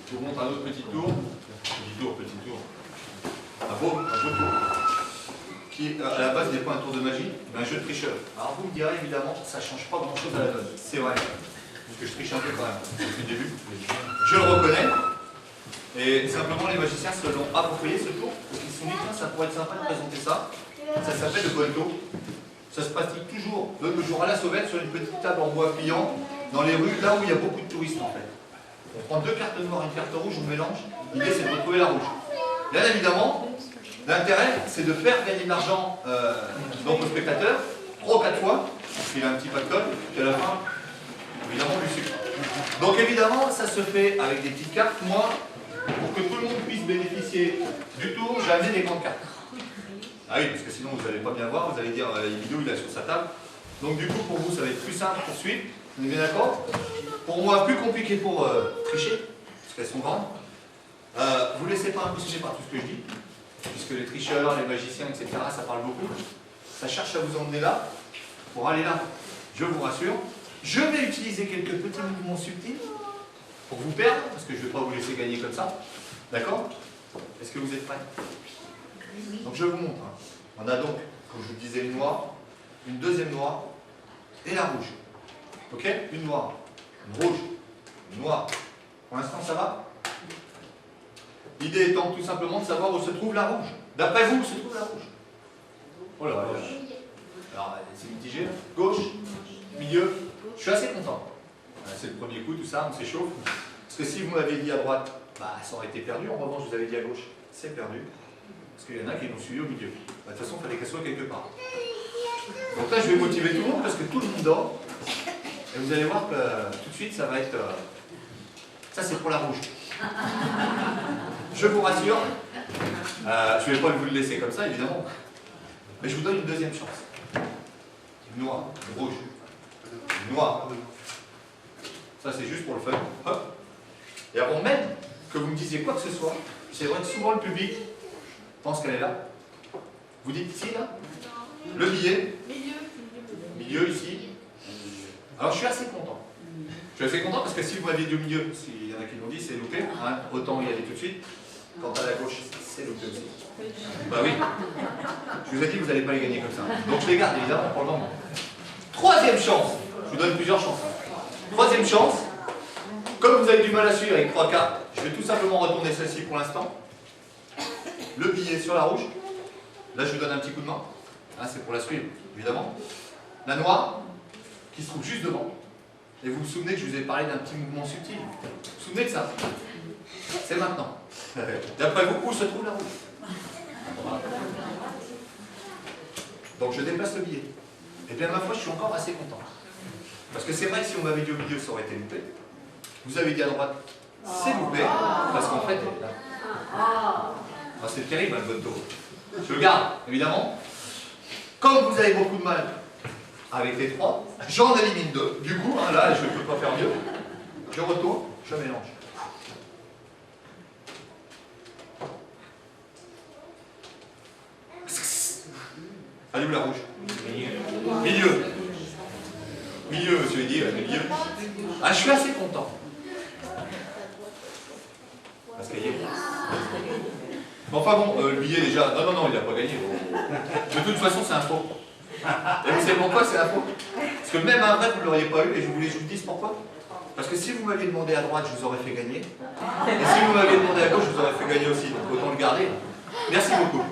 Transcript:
Je vous montre un autre petit tour. Petit tour. Un beau tour. Qui, à la base, n'est pas un tour de magie, mais un jeu de tricheur. Alors vous me direz, évidemment, ça ne change pas grand-chose à la donne. C'est vrai. Parce que je triche un peu quand même, depuis le début. Je le reconnais. Et simplement, les magiciens se l'ont approprié, ce tour, parce qu'ils se sont dit, ça pourrait être sympa de présenter ça. Ça s'appelle le Buento. Ça se pratique toujours, de nos jours à la sauvette, sur une petite table en bois pliant, dans les rues, là où il y a beaucoup de touristes en fait. On prend deux cartes noires et une carte rouge, on mélange. L'idée, c'est de retrouver la rouge. Bien évidemment, l'intérêt, c'est de faire gagner de l'argent donc au spectateur, 3 ou 4 fois, parce qu'il a un petit pactole, puis à la fin, évidemment, du sucre. Donc évidemment, ça se fait avec des petites cartes. Moi, pour que tout le monde puisse bénéficier du tour, j'ai amené des grandes cartes. Ah oui, parce que sinon vous n'allez pas bien voir, vous allez dire Emilio il est sur sa table. Donc du coup pour vous ça va être plus simple pour suivre, on est bien d'accord? Pour moi plus compliqué pour tricher, parce qu'elles sont grandes. Vous ne laissez pas impressionner par tout ce que je dis, puisque les tricheurs, les magiciens, etc. ça parle beaucoup. Ça cherche à vous emmener là, pour aller là, je vous rassure. Je vais utiliser quelques petits mouvements subtils pour vous perdre, parce que je ne vais pas vous laisser gagner comme ça. D'accord? Est-ce que vous êtes prêts? Donc je vous montre. On a donc, comme je vous disais, une noire, une deuxième noire et la rouge. Ok? Une noire, une rouge, une noire. Pour l'instant, ça va? L'idée étant tout simplement de savoir où se trouve la rouge. D'après vous, où se trouve la rouge? Oh là là. Alors, c'est mitigé. Gauche, milieu. Je suis assez content. C'est le premier coup, tout ça, on s'échauffe. Parce que si vous m'aviez dit à droite, bah, ça aurait été perdu. En revanche, je vous avais dit à gauche, c'est perdu. Parce qu'il y en a qui l'ont suivi au milieu. Bah, de toute façon, il fallait qu'elle soit quelque part. Donc là, je vais motiver tout le monde parce que tout le monde dort. Et vous allez voir que tout de suite, ça va être... Ça, c'est pour la rouge. Je vous rassure. Je ne vais pas vous le laisser comme ça, évidemment. Mais je vous donne une deuxième chance. Une noire, une rouge, une noire. Ça, c'est juste pour le fun. Hop. Et avant même que vous me disiez quoi que ce soit, c'est vrai que souvent le public pense qu'elle est là. Vous dites ici, là? Le billet? Milieu, ici. Alors je suis assez content. Je suis assez content parce que si vous m'aviez dit au milieu, s'il y en a qui l'ont dit, c'est loupé. Hein, autant y aller tout de suite. Quant à la gauche, c'est loupé aussi. Bah oui. Je vous ai dit que vous n'allez pas les gagner comme ça. Donc je les garde évidemment pour le moment. Troisième chance. Je vous donne plusieurs chances. Troisième chance. Comme vous avez du mal à suivre avec 3 cartes, je vais tout simplement retourner celle-ci pour l'instant. Le billet sur la rouge. Là, je vous donne un petit coup de main. Hein, c'est pour la suivre, évidemment. La noire, qui se trouve juste devant. Et vous vous souvenez que je vous ai parlé d'un petit mouvement subtil. Vous vous souvenez de ça? C'est maintenant. D'après vous, où se trouve la rouge? Donc, je déplace le billet. Et bien, ma foi, je suis encore assez content. Parce que c'est vrai que si on m'avait dit au milieu, ça aurait été loupé. Vous avez dit à droite, c'est loupé. Parce qu'en fait, elle est là. Ah, c'est terrible, le Buento. Je le garde, évidemment. Comme vous avez beaucoup de mal avec les 3, j'en élimine 2. Du coup, hein, là, je ne peux pas faire mieux. Je retourne, je mélange. Allez où la rouge? Milieu. Milieu, monsieur dit, milieu. Ah, je suis assez content. Parce qu'il y a... Enfin bon, le billet déjà... Non, il n'a pas gagné. De toute façon, c'est un faux. Et vous savez pourquoi c'est un faux? Parce que même un vrai, vous ne l'auriez pas eu, et je voulais que je vous dise pourquoi. Parce que si vous m'aviez demandé à droite, je vous aurais fait gagner. Et si vous m'aviez demandé à gauche, je vous aurais fait gagner aussi. Donc autant le garder. Merci beaucoup.